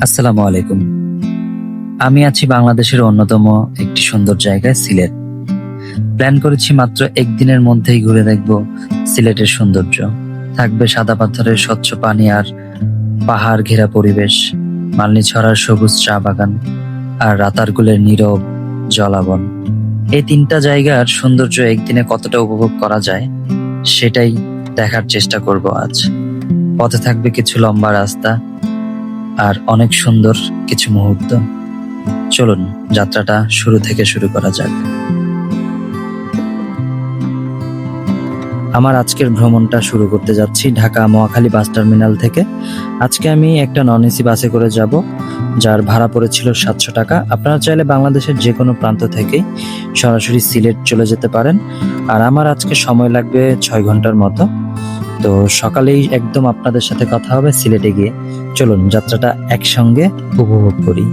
আসসালামু আলাইকুম। আমি আছি বাংলাদেশের অন্যতম একটি সুন্দর জায়গায় সিলেট। প্ল্যান করেছি মাত্র একদিনের মধ্যেই ঘুরে দেখব সিলেটের সৌন্দর্য। থাকবে সাদা পাথরের স্বচ্ছ পানি আর পাহাড় ঘেরা পরিবেশ, মালনী ছড়ার সবুজ চা বাগান আর রাতারগুলের নীরব জলাবন। এই তিনটা জায়গার সৌন্দর্য একদিনে কতটা উপভোগ করা যায় সেটাই দেখার চেষ্টা করব আজ। পথে থাকবে কিছু লম্বা রাস্তা আর অনেক সুন্দর কিছু মুহূর্ত। চলুন যাত্রাটা শুরু থেকে শুরু করা যাক। আমার আজকের ভ্রমণটা শুরু করতে যাচ্ছি ঢাকা মহাখালী বাস টার্মিনাল থেকে। আজকে আমি একটা নন এসি বাসে করে যাব, যার ভাড়া পড়েছিল 700 টাকা। আপনারা চাইলে বাংলাদেশের যে কোনো প্রান্ত থেকেই সরাসরি সিলেট চলে যেতে পারেন। আর আমার আজকে সময় লাগবে 6 ঘন্টার মতো। তো সকালেই একদম আপনাদের সাথে কথা হবে সিলেটে গিয়ে। চলুন যাত্রাটা একসঙ্গে উপভোগ করি।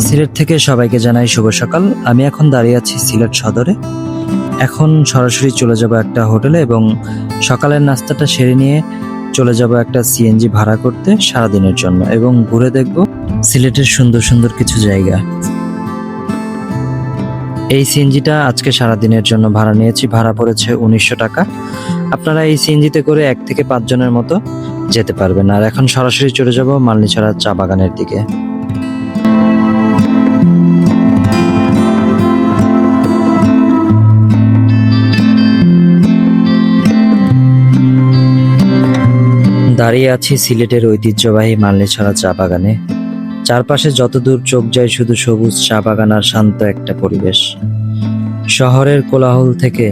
সিলেট থেকে সবাইকে জানাই শুভ সকাল। আমি এখন দাঁড়িয়ে আছি সিলেট সদরে। এখন সরাসরি চলে যাব একটা হোটেলে এবং সকালের নাস্তাটা সেরে নিয়ে চলে যাব একটা সিএনজি ভাড়া করতে সারাদিনের জন্য, এবং ঘুরে দেখব সিলেটের সুন্দর সুন্দর কিছু জায়গা। এই সিএনজিটা আজকে সারাদিনের জন্য ভাড়া নিয়েছি, ভাড়া পড়েছে 1900 টাকা। আপনারা এই সিএনজিতে করে 1 থেকে 5 জনের মতো যেতে পারবেন। আর এখন সরাসরি চলে যাব মালনী ছড়ার চা বাগানের দিকে। দাঁড়িয়ে আছি সিলেটের ঐতিহ্যবাহী মালনী ছড়া চা বাগানে। চারপাশে যতদূর চোখ যায় শুধু সবুজ চা বাগান আর শান্ত একটা পরিবেশ। শহরের কোলাহল থেকে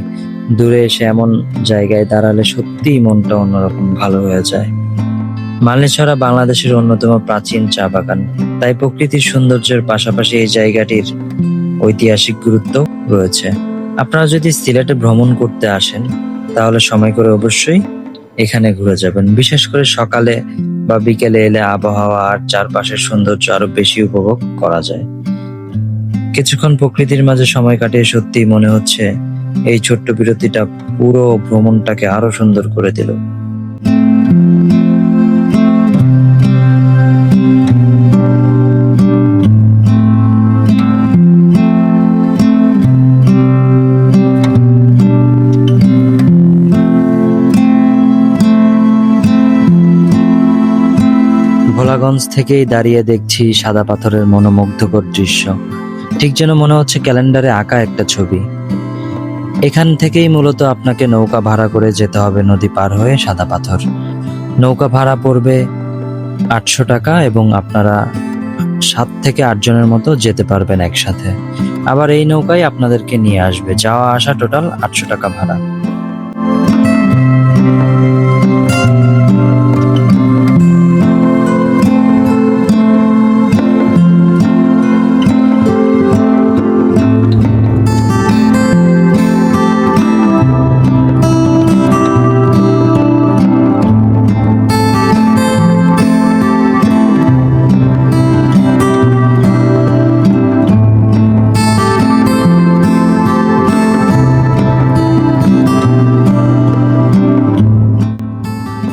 দূরে এসে এমন জায়গায় দাঁড়ালে সত্যিই মনটা অন্যরকম ভালো হয়ে যায়। মালনী ছড়া বাংলাদেশের অন্যতম প্রাচীন চা বাগান, তাই প্রকৃতির সৌন্দর্যের পাশাপাশি এই জায়গাটির ঐতিহাসিক গুরুত্ব রয়েছে। আপনারা যদি সিলেটে ভ্রমণ করতে আসেন তাহলে সময় করে অবশ্যই এখানে ঘুরে যাবেন। বিশেষ করে সকালে বা বিকেলে এলে আবহাওয়া আর চারপাশের সৌন্দর্য আরো বেশি উপভোগ করা যায়। কিছুক্ষণ প্রকৃতির মাঝে সময় কাটিয়ে সত্যিই মনে হচ্ছে এই ছোট্ট বিরতিটা পুরো ভ্রমণটাকে আরো সুন্দর করে দিল। ভোলাগঞ্জ থেকেই দাঁড়িয়ে দেখছি সাদা পাথরের মনোমুগ্ধকর দৃশ্য, ঠিক যেন মনে হচ্ছে ক্যালেন্ডারে আঁকা একটা ছবি। এখান থেকেই মূলত আপনাকে নৌকা ভাড়া করে যেতে হবে নদী পার হয়ে সাদা পাথর। নৌকা ভাড়া পড়বে 800 টাকা এবং আপনারা 7 থেকে 8 জনের মতো যেতে পারবেন একসাথে। আবার এই নৌকাই আপনাদেরকে নিয়ে আসবে, যাওয়া আসা টোটাল 800 টাকা ভাড়া।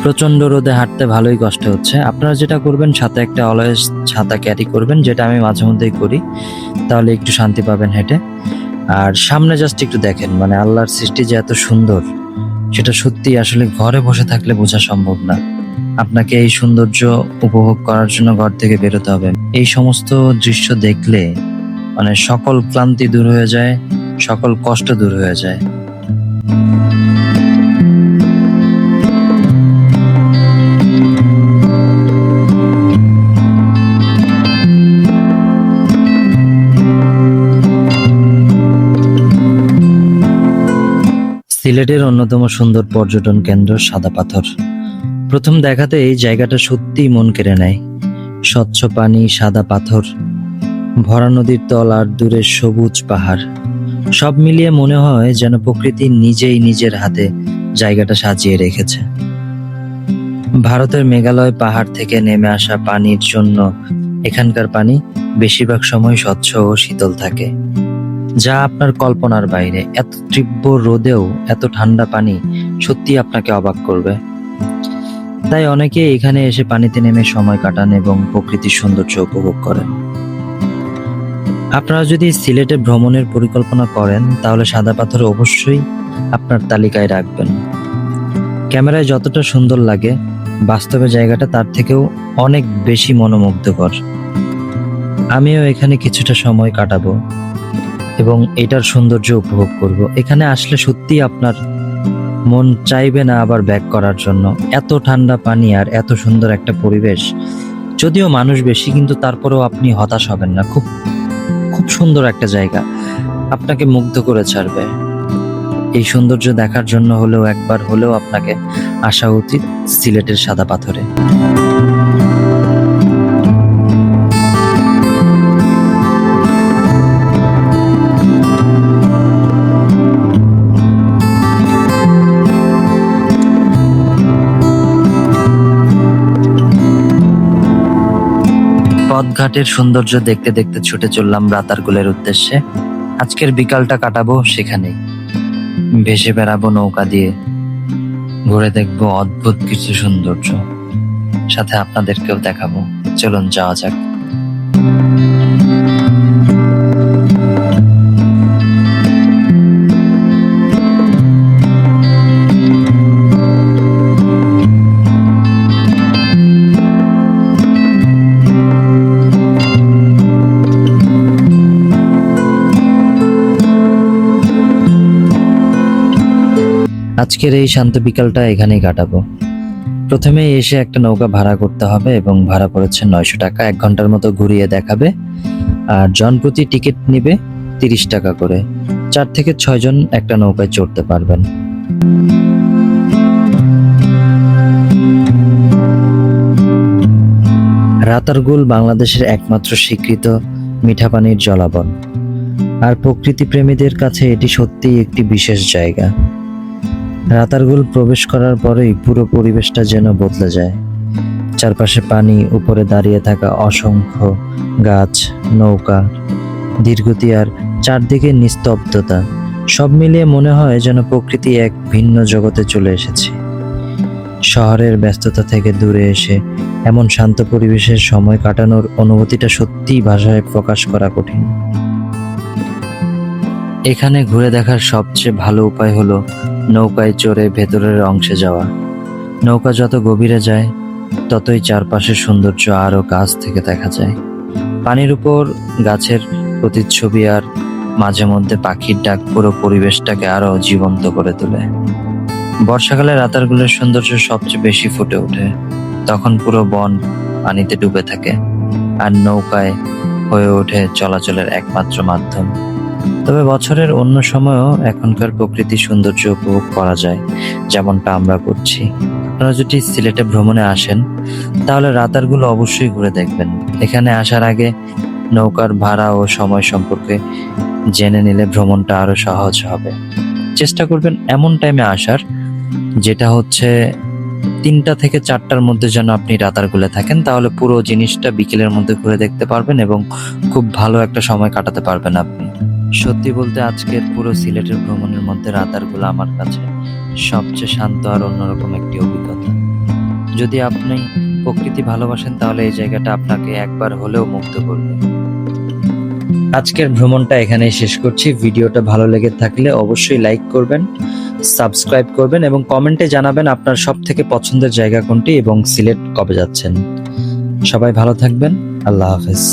প্রচন্ড রোদে হাঁটতে ভালোই কষ্ট হচ্ছে। আপনারা যেটা করবেন সাথে একটা অলওয়েজ ছাতা ক্যারি করবেন, যেটা আমি মাঝে মধ্যেই করি, তাহলে একটু শান্তি পাবেন হেঁটে। আর সামনে জাস্ট একটু দেখেন, মানে আল্লাহর সৃষ্টি যে এত সুন্দর সেটা সত্যি আসলে ঘরে বসে থাকলে বোঝা সম্ভব না। আপনাকে এই সৌন্দর্য উপভোগ করার জন্য ঘর থেকে বেরোতে হবে। এই সমস্ত দৃশ্য দেখলে মানে সকল ক্লান্তি দূর হয়ে যায়, সকল কষ্ট দূর হয়ে যায়। সিলেটের অন্যতম সুন্দর পর্যটন কেন্দ্র সাদা পাথর। প্রথম দেখাতে এই জায়গাটা সত্যিই মন কেড়ে নেয়। স্বচ্ছ পানি, সাদা পাথর, ভরা নদীর তল আর দূরের সবুজ পাহাড়, সব মিলিয়ে মনে হয় যেন প্রকৃতি নিজেই নিজের হাতে জায়গাটা সাজিয়ে রেখেছে। ভারতের মেঘালয় পাহাড় থেকে নেমে আসা পানির জন্য এখানকার পানি বেশিরভাগ সময় স্বচ্ছ ও শীতল থাকে, যা আপনার কল্পনার বাইরে। এত তীব্র রোদেও এত ঠান্ডা পানি সত্যি আপনাকে অবাক করবে। তাই অনেকে এখানে এসে পানিতে নেমে সময় কাটান এবং প্রকৃতির সৌন্দর্য উপভোগ করেন। আপনারা যদি সিলেটে ভ্রমণের পরিকল্পনা করেন তাহলে সাদা পাথর অবশ্যই আপনার তালিকায় রাখবেন। ক্যামেরায় যতটা সুন্দর লাগে, বাস্তবে জায়গাটা তার থেকেও অনেক বেশি মনোমুগ্ধকর। আমিও এখানে কিছুটা সময় কাটাবো এবং এটার সৌন্দর্য উপভোগ করব। এখানে আসলে সত্যি আপনার মন চাইবে না আবার ব্যাক করার জন্য। এত ঠান্ডা পানি আর এত সুন্দর একটা পরিবেশ। যদিও মানুষ বেশি, কিন্তু তারপরেও আপনি হতাশ হবেন না। খুব খুব সুন্দর একটা জায়গা, আপনাকে মুগ্ধ করে ছাড়বে। এই সৌন্দর্য দেখার জন্য হলেও একবার হলেও আপনাকে আসা উচিত সিলেটের সাদা পাথরে। পথঘাটের সৌন্দর্য দেখতে দেখতে ছুটে চললাম রাতারগুলের উদ্দেশ্যে। আজকের বিকালটা কাটাবো সেখানেই। ভেসে বেড়াবো নৌকা দিয়ে, ঘুরে দেখবো অদ্ভুত কিছু সৌন্দর্য, সাথে আপনাদেরকেও দেখাবো। চলুন যাওয়া যাক। আজকের এই শান্ত বিকালটা এখানেই কাটাবো। প্রথমে এসে একটা নৌকা ভাড়া করতে হবে এবং ভাড়া পড়েছে 900 টাকা। 1 ঘন্টার মতো ঘুরিয়ে দেখাবে আর জন প্রতি টিকিট নিবে 30 টাকা করে। 4 থেকে 6 জন একটা নৌকায় চড়তে পারবেন। রাতারগুল বাংলাদেশের একমাত্র স্বীকৃত মিঠা পানির জলাবন, আর প্রকৃতি প্রেমীদের কাছে এটি সত্যিই একটি বিশেষ জায়গা। রাতারগুল প্রবেশ করার পরেই পুরো পরিবেশটা যেন বদলে যায়। চারপাশে পানি, উপরে দাঁড়িয়ে থাকা অসংখ্য গাছ, নৌকা, ধীরগতি আর চারদিকে নিস্তব্ধতা, সব মিলিয়ে মনে হয় যেন প্রকৃতি এক ভিন্ন জগতে চলে এসেছে। শহরের ব্যস্ততা থেকে দূরে এসে এমন শান্ত পরিবেশের সময় কাটানোর অনুভূতিটা সত্যিই ভাষায় প্রকাশ করা কঠিন। এখানে ঘুরে দেখার সবচেয়ে ভালো উপায় হলো নৌকায় চড়ে ভেতরের অংশে যাওয়া। নৌকা যত গভীরে যায় ততই চারপাশের সৌন্দর্য আরো কাছ থেকে দেখা যায়। পানির উপর গাছের প্রতিচ্ছবি আর মাঝে মধ্যে পাখির ডাক পুরো পরিবেশটাকে আরো জীবন্ত করে তোলে। বর্ষাকালে রাতারগুলের সৌন্দর্য সবচেয়ে বেশি ফুটে ওঠে। তখন পুরো বন পানিতে ডুবে থাকে আর নৌকায় হয়ে ওঠে চলাচলের একমাত্র মাধ্যম। তবে বছরের অন্য সময়ও এখনকার প্রকৃতির সৌন্দর্য উপভোগ করা যায়, যেমনটা আমরা করছি। আপনারা যদি সিলেটে ভ্রমণে আসেন তাহলে রাতারগুল অবশ্যই ঘুরে দেখবেন। এখানে আসার আগে নৌকার ভাড়া ও সময় সম্পর্কে জেনে নিলে ভ্রমণটা আরো সহজ হবে। চেষ্টা করবেন এমন টাইমে আসার যেটা হচ্ছে 3টা থেকে 4টার মধ্যে যেন আপনি রাতারগুলে থাকেন, তাহলে পুরো জিনিসটা বিকেলের মধ্যে ঘুরে দেখতে পারবেন এবং খুব ভালো একটা সময় কাটাতে পারবেন আপনি। সত্যি বলতে আজকের পুরো সিলেটের ভ্রমণের মধ্যে রাতারগুল আমার কাছে সবচেয়ে শান্ত আর অন্যরকম একটি অভিজ্ঞতা। যদি আপনি প্রকৃতি ভালোবাসেন তাহলে এই জায়গাটা আপনাকে একবার হলেও মুগ্ধ করবে। আজকের ভ্রমণটা এখানেই শেষ করছি। ভিডিওটা ভালো লেগে থাকলে অবশ্যই লাইক করবেন, সাবস্ক্রাইব করবেন এবং কমেন্টে জানাবেন আপনার সব থেকে পছন্দের জায়গা কোনটি এবং সিলেট কবে যাচ্ছেন। সবাই ভালো থাকবেন। আল্লাহ হাফেজ।